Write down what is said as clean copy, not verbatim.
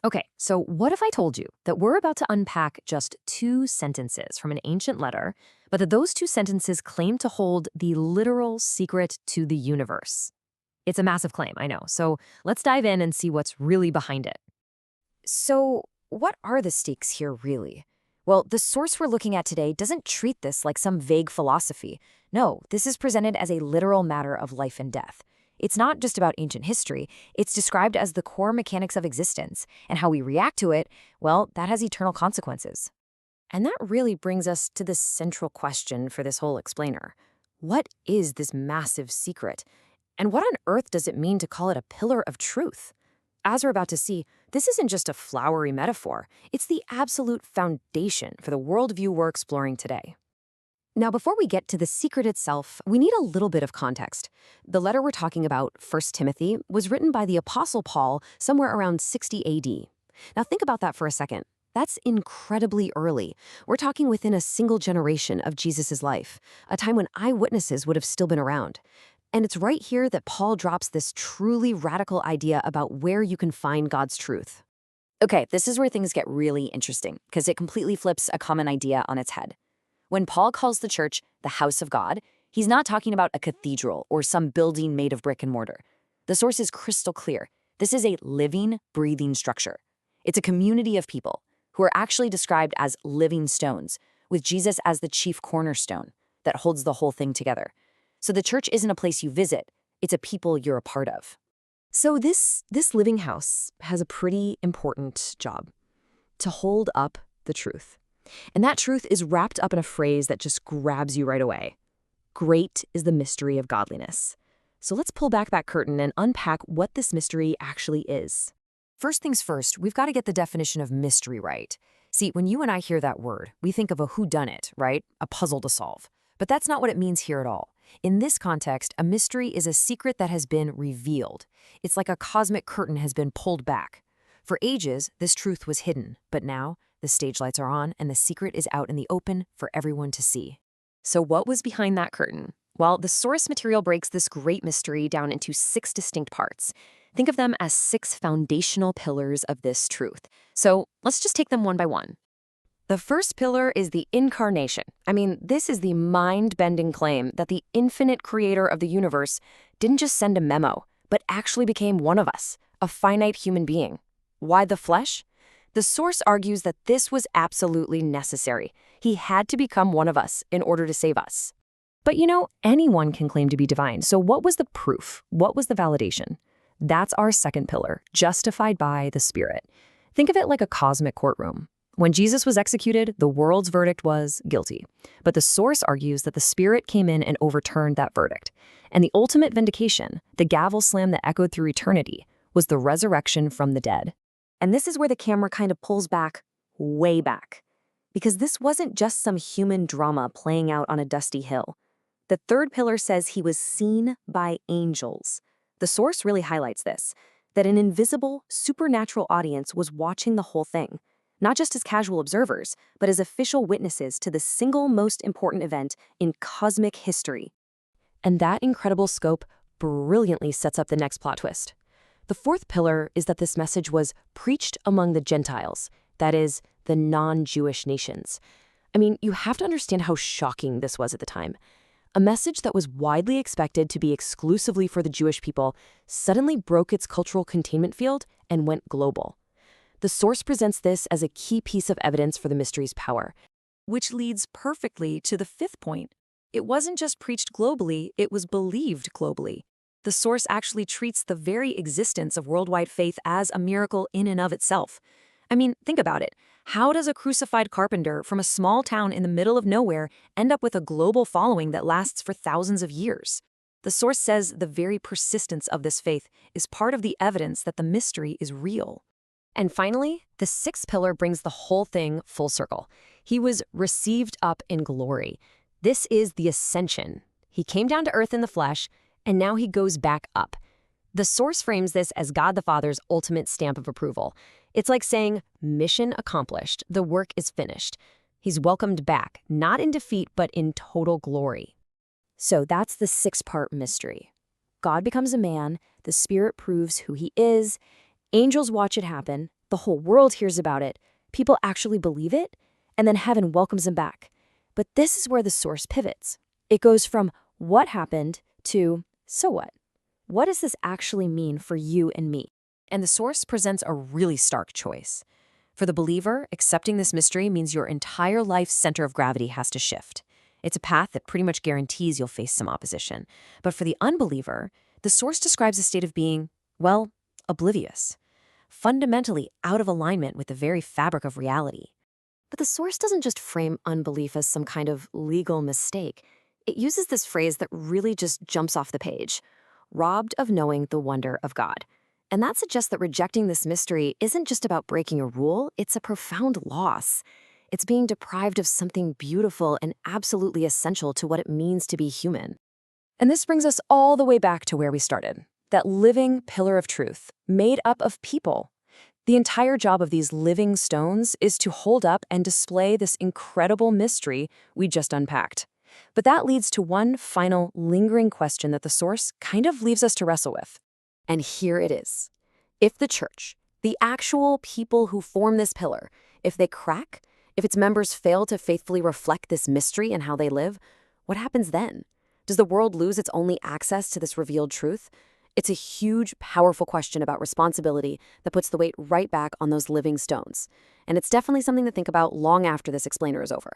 Okay, so what if I told you that we're about to unpack just two sentences from an ancient letter, but that those two sentences claim to hold the literal secret to the universe? It's a massive claim, I know. So let's dive in and see what's really behind it. So, what are the stakes here, really? Well, the source we're looking at today doesn't treat this like some vague philosophy. No, this is presented as a literal matter of life and death. It's not just about ancient history, it's described as the core mechanics of existence, and how we react to it, well, that has eternal consequences. And that really brings us to the central question for this whole explainer. What is this massive secret? And what on earth does it mean to call it a pillar of truth? As we're about to see, this isn't just a flowery metaphor. It's the absolute foundation for the worldview we're exploring today. Now, before we get to the secret itself, we need a little bit of context. The letter we're talking about, 1 Timothy, was written by the Apostle Paul somewhere around 60 AD. Now, think about that for a second. That's incredibly early. We're talking within a single generation of Jesus' life, a time when eyewitnesses would have still been around. And it's right here that Paul drops this truly radical idea about where you can find God's truth. Okay, this is where things get really interesting, because it completely flips a common idea on its head. When Paul calls the church the house of God, he's not talking about a cathedral or some building made of brick and mortar. The source is crystal clear. This is a living, breathing structure. It's a community of people who are actually described as living stones, with Jesus as the chief cornerstone that holds the whole thing together. So the church isn't a place you visit, it's a people you're a part of. So this living house has a pretty important job: to hold up the truth. And that truth is wrapped up in a phrase that just grabs you right away. Great is the mystery of godliness. So let's pull back that curtain and unpack what this mystery actually is. First things first, we've got to get the definition of mystery right. See, when you and I hear that word, we think of a whodunit, right? A puzzle to solve. But that's not what it means here at all. In this context, a mystery is a secret that has been revealed. It's like a cosmic curtain has been pulled back. For ages, this truth was hidden, but now the stage lights are on and the secret is out in the open for everyone to see. So what was behind that curtain? Well, the source material breaks this great mystery down into 6 distinct parts. Think of them as 6 foundational pillars of this truth. So let's just take them one by one. The first pillar is the incarnation. I mean, this is the mind-bending claim that the infinite creator of the universe didn't just send a memo, but actually became one of us, a finite human being. Why the flesh? The source argues that this was absolutely necessary. He had to become one of us in order to save us. But anyone can claim to be divine. So what was the proof? What was the validation? That's our second pillar, justified by the Spirit. Think of it like a cosmic courtroom. When Jesus was executed, the world's verdict was guilty. But the source argues that the Spirit came in and overturned that verdict. And the ultimate vindication, the gavel slam that echoed through eternity, was the resurrection from the dead. And this is where the camera kind of pulls back, way back. Because this wasn't just some human drama playing out on a dusty hill. The third pillar says he was seen by angels. The source really highlights this, that an invisible, supernatural audience was watching the whole thing, not just as casual observers, but as official witnesses to the single most important event in cosmic history. And that incredible scope brilliantly sets up the next plot twist. The fourth pillar is that this message was preached among the Gentiles, that is, the non-Jewish nations. I mean, you have to understand how shocking this was at the time. A message that was widely expected to be exclusively for the Jewish people suddenly broke its cultural containment field and went global. The source presents this as a key piece of evidence for the mystery's power, which leads perfectly to the fifth point. It wasn't just preached globally, it was believed globally. The source actually treats the very existence of worldwide faith as a miracle in and of itself. I mean, think about it. How does a crucified carpenter from a small town in the middle of nowhere end up with a global following that lasts for thousands of years? The source says the very persistence of this faith is part of the evidence that the mystery is real. And finally, the sixth pillar brings the whole thing full circle. He was received up in glory. This is the ascension. He came down to earth in the flesh, and now he goes back up. The source frames this as God the Father's ultimate stamp of approval. It's like saying, mission accomplished, the work is finished. He's welcomed back, not in defeat, but in total glory. So that's the 6-part mystery. God becomes a man, the Spirit proves who he is, angels watch it happen, The whole world hears about it, people actually believe it, and then heaven welcomes them back. But this is where the source pivots. It goes from what happened to so what? What does this actually mean for you and me? And the source presents a really stark choice. For the believer, accepting this mystery means your entire life's center of gravity has to shift. It's a path that pretty much guarantees you'll face some opposition. But for the unbeliever, the source describes a state of being, well, oblivious, fundamentally out of alignment with the very fabric of reality. But the source doesn't just frame unbelief as some kind of legal mistake. It uses this phrase that really just jumps off the page: robbed of knowing the wonder of God. And that suggests that rejecting this mystery isn't just about breaking a rule, it's a profound loss. It's being deprived of something beautiful and absolutely essential to what it means to be human. And this brings us all the way back to where we started, that living pillar of truth, made up of people. The entire job of these living stones is to hold up and display this incredible mystery we just unpacked. But that leads to one final, lingering question that the source kind of leaves us to wrestle with. And here it is. If the church, the actual people who form this pillar, if they crack, if its members fail to faithfully reflect this mystery in how they live, what happens then? Does the world lose its only access to this revealed truth? It's a huge, powerful question about responsibility that puts the weight right back on those living stones. And it's definitely something to think about long after this explainer is over.